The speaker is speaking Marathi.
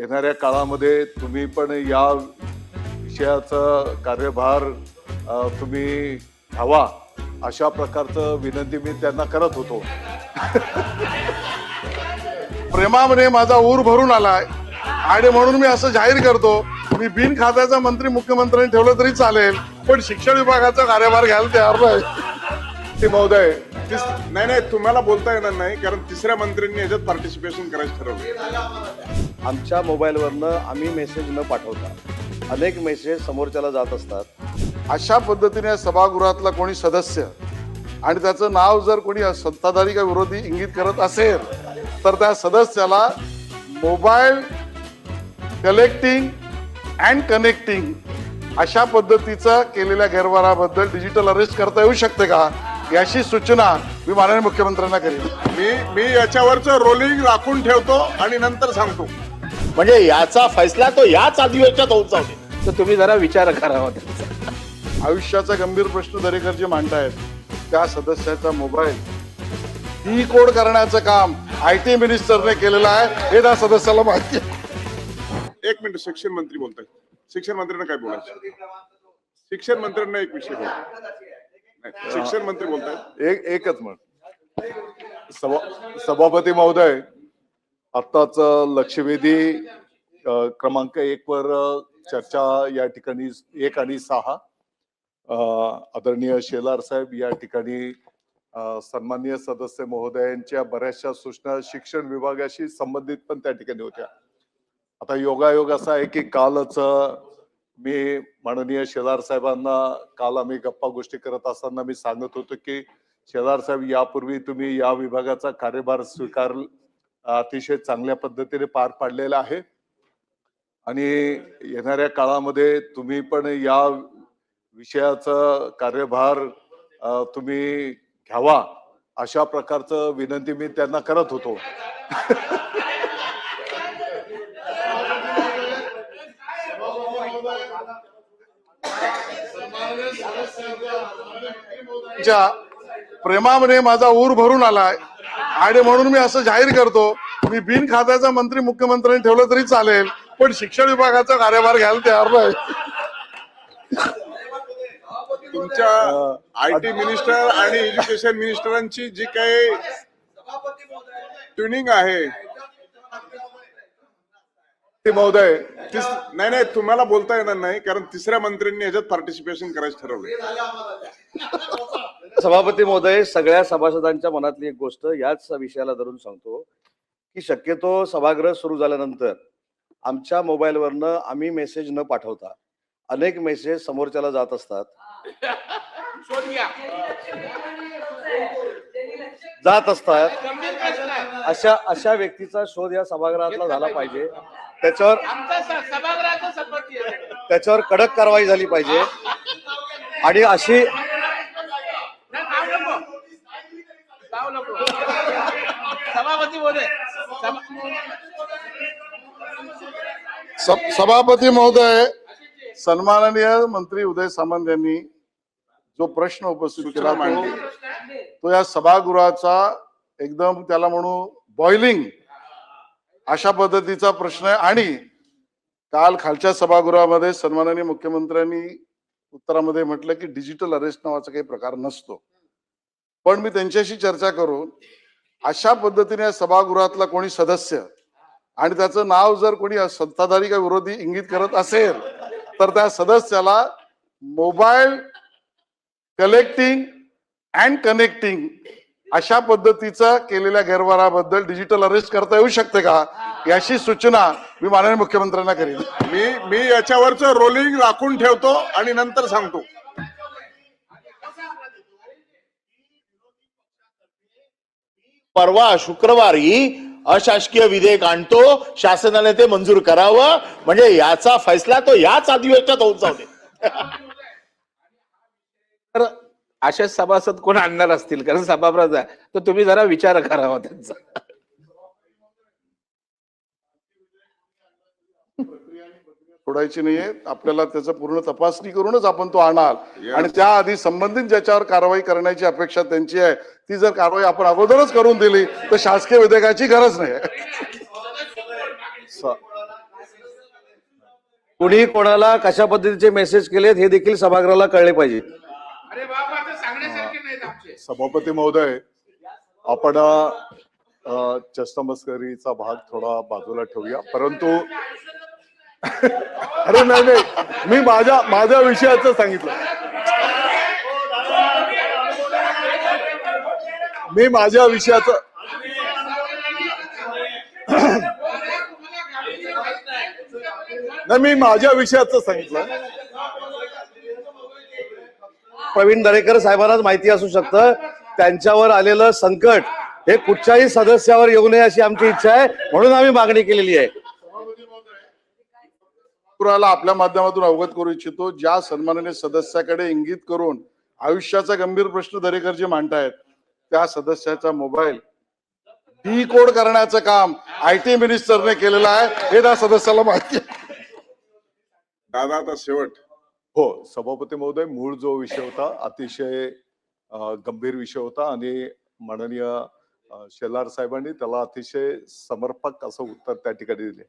येणाऱ्या काळामध्ये तुम्ही पण या विषयाचा कार्यभार तुम्ही घ्यावा अशा प्रकारचं विनंती मी त्यांना करत होतो. प्रेमामध्ये माझा ऊर भरून आलाय आणि म्हणून मी असं जाहीर करतो, मी बिन खात्याचा मंत्री मुख्यमंत्र्यांनी ठेवलं तरी चालेल, पण शिक्षण विभागाचा कार्यभार घ्यायला तयार नाही. ते महोदय नाही तुम्हाला बोलता येणार नाही, कारण तिसऱ्या मंत्र्यांनी याच्यात पार्टिसिपेशन करायचं ठरवलं. आमच्या मोबाईलवरनं आम्ही मेसेज न पाठवता अनेक मेसेज समोरच्याला जात असतात. अशा पद्धतीने सभागृहातला कोणी सदस्य आणि त्याचं नाव जर कोणी सत्ताधारी का विरोधी इंगित करत असेल तर त्या सदस्याला मोबाईल कलेक्टिंग अँड कनेक्टिंग अशा पद्धतीचा केलेल्या गैरव्यवहाराबद्दल डिजिटल अरेस्ट करता येऊ शकते का, याची सूचना मी माननीय मुख्यमंत्र्यांना करेन. मी याच्यावरचं रोलिंग राखून ठेवतो आणि नंतर सांगतो. म्हणजे याचा फैसला तो याच अधिवेशनात होऊन जाऊ दे. तर तुम्ही जरा विचार करावा. आयुष्याचा गंभीर प्रश्न दरेकर जे मांडतायत त्या सदस्याचा मोबाईल डिकोड करण्याचं काम IT मिनिस्टरने केलेलं आहे, हे त्या सदस्याला माहिती आहे. एक मिनिट, शिक्षण मंत्री बोलताय. शिक्षण मंत्र्यांना काय बोलायचं? शिक्षण मंत्र्यांना एक विषय बोला. शिक्षण मंत्री बोलताय. एकच सभापती महोदय, आत्ताच लक्षवेधी क्रमांक 1 वर चर्चा या ठिकाणी 1 आणि 6 आदरणीय शेलार साहेब या ठिकाणी सन्माननीय सदस्य महोदयांच्या बऱ्याचशा सूचना शिक्षण विभागाशी संबंधित पण त्या ठिकाणी होत्या. आता योगायोग असा आहे की कालच मी माननीय शेलार साहेबांना काल आम्ही गप्पा गोष्टी करत असताना मी सांगत होतो की शेलार साहेब, यापूर्वी तुम्ही या विभागाचा कार्यभार स्वीकार अतिशय चांगल्या पद्धतीने पार पाडलेला आहे आणि येणाऱ्या काळामध्ये तुम्ही पण या विषयाचा कार्यभार तुम्ही घ्यावा अशा प्रकारचं विनंती मी त्यांना करत होतो. प्रेमामध्ये माझा ऊर भरून आलाय आणि म्हणून मी असं जाहीर करतो, मी बिन खात्याचा मंत्री मुख्यमंत्र्यांनी ठेवलं तरी चालेल, पण शिक्षण विभागाचा कार्यभार घ्यायला तयार नाही. तुमच्या IT मिनिस्टर आणि एज्युकेशन मिनिस्टरांची जी काही ट्युनिंग आहे ते महोदय नाही तुम्हाला बोलता येणार नाही, कारण तिसऱ्या मंत्र्यांनी याच्यात पार्टिसिपेशन करायचं ठरवलं. सभापती महोदय, सगळ्या सभासदांच्या मनातली एक गोष्ट याच विषयाला धरून सांगतो की शक्यतो सभागृह सुरू झाल्यानंतर आमच्या मोबाईलवरनं आम्ही मेसेज न पाठवता अनेक मेसेज समोरच्याला जात असतात. अशा व्यक्तीचा शोध या सभागृहातला झाला पाहिजे. त्याच्यावर कडक कारवाई झाली पाहिजे आणि अशी सभापती महोदय, सन्माननीय मंत्री उदय सामंत यांनी जो प्रश्न उपस्थित केला तो या सभागृहाचा एकदम त्याला म्हणू बॉइलिंग अशा पद्धतीचा प्रश्न आहे. आणि काल खालच्या सभागृहामध्ये सन्माननीय मुख्यमंत्र्यांनी उत्तरामध्ये म्हटलं की डिजिटल अरेस्ट नावाचा काही प्रकार नसतो, पण मी त्यांच्याशी चर्चा करून अशा पद्धतीने सभागृहातला कोणी सदस्य आणि त्याचं नाव जर कोणी सत्ताधारी का विरोधी इंगित करत असेल तर त्या सदस्याला मोबाईल कलेक्टिंग अँड कनेक्टिंग अशा पद्धतीचा केलेल्या गैरव्यवहाराबद्दल डिजिटल अरेस्ट करता येऊ शकते का, याची सूचना मी माननीय मुख्यमंत्र्यांना करेन. मी याच्यावरचं रोलिंग राखून ठेवतो आणि नंतर सांगतो. परवा शुक्रवारी अशासकीय विधेयक आणतो, शासनाने ते मंजूर करावं, म्हणजे याचा फैसला तो याच अधिवेशनात होऊन जाऊ दे. तर असे सभासद कोण आणणार असतील, कारण सभाप्रधान आहे, तर तुम्ही जरा विचार करावा त्यांचा. सोडायची नाहीये आपल्याला, त्याचं पूर्ण तपासणी करूनच आपण तो आणाल आणि त्याआधी संबंधित ज्याच्यावर कारवाई करण्याची अपेक्षा त्यांची आहे ती जर कारवाई आपण अगोदरच करून दिली तर शासकीय विधेयकाची गरज नाही. कुणी कोणाला कशा पद्धतीचे मेसेज केलेत हे देखील सभागृहाला कळले पाहिजे. अरे बाबा ते सांगण्यासारखे नाहीत आमचे. सभापती महोदय, आपण चष्टमस्करीचा भाग थोडा बाजूला ठेवूया, परंतु अरे नाही नाही, मी माझ्या विषयाचं सांगितलं. मी माझ्या विषयाचं नाही, मी माझ्या विषयाचं सांगितलं. प्रवीण दरेकर साहेबांनाच माहिती असू शकतं त्यांच्यावर आलेलं संकट हे कुठच्याही सदस्यावर येऊ नये अशी आमची इच्छा आहे, म्हणून आम्ही मागणी केलेली आहे. सभागृहाला आपल्या माध्यमातून अवगत करू इच्छितो, ज्या सन्माननीय सदस्याकडे इंगित करून आयुष्याचा गंभीर प्रश्न दरेकरजी मांडतायत त्या सदस्याचा मोबाईल डिकोड करण्याचं काम IT मिनिस्टरने केलेलं आहे, हे त्या सदस्याला माहिती आहे. दादा आता शेवट. हो, सभापती महोदय, मूळ जो विषय होता अतिशय गंभीर विषय होता आणि माननीय शेलार साहेबांनी त्याला अतिशय समर्पक असं उत्तर त्या ठिकाणी दिले.